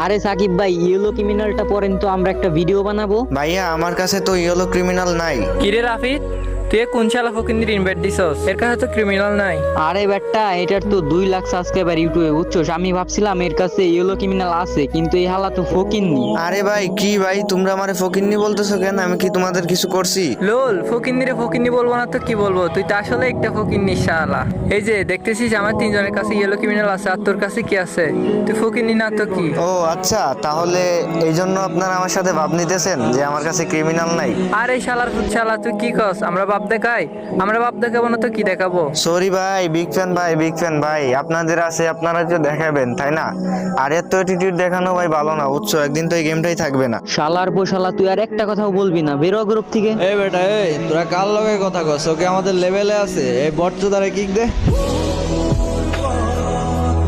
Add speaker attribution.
Speaker 1: আরে সাকিব ভাই, ইয়েলো ক্রিমিনালটা পড়েন তো, আমরা একটা ভিডিও বানাবো।
Speaker 2: ভাইয়া আমার কাছে তো ইয়েলো ক্রিমিনাল নাই।
Speaker 3: কিরে রাফিদ, তুই কোন শালা ফকিন্দির ইনভাইট দিছস? এর কাছে তো ক্রিমিনাল নাই।
Speaker 1: আরে বেটা, এটার তো 2 লাখ সাবস্ক্রাইবার ইউটিউবে, বুঝছোস? আমি ভাবছিলাম এর কাছে ইয়েলো ক্রিমিনাল আছে, কিন্তু এই হালা তো ফকিন্নি।
Speaker 2: আরে ভাই কি ভাই, তোমরা আমারে ফকিন্নি বলতেছো কেন? আমি কি তোমাদের কিছু করছি?
Speaker 3: লোল, ফকিন্দিরে ফকিন্নি বলবো না তো কি বলবো? তুই তো আসলে একটা ফকিন্নি শালা। এই যে দেখতেছিস আমার 3 জনের কাছে ইয়েলো ক্রিমিনাল আছে, আর তোর কাছে কি আছে? তুই ফকিন্নি না তো কি?
Speaker 2: ও আচ্ছা, তাহলে এই জন্য আপনারা আমার সাথে ভাব নিতেছেন যে আমার কাছে ক্রিমিনাল নাই।
Speaker 3: আরে শালার ফুট শালা, তুই কি কস? আমরা বাপ দেখাই? আমরা বাপ দেখাবো না তো কি দেখাবো?
Speaker 2: সরি ভাই, বিগ ফ্যান ভাই, বিগ ফ্যান ভাই। আপনাদের আছে, আপনারা যে দেখাবেন তাই না? আর এত অ্যাটিটিউড দেখানো ভাই ভালো না, বুঝছো? একদিন তো এই গেমটাই থাকবে না।
Speaker 1: শালার পো শালা, তুই আর একটা কথাও বলবি না, বেরো গ্রুপ থেকে।
Speaker 4: এই বেটা, এই তোরা কার লগে কথা কস? ওকে আমাদের লেভেলে আছে, এই বটচোদারে কিক দে।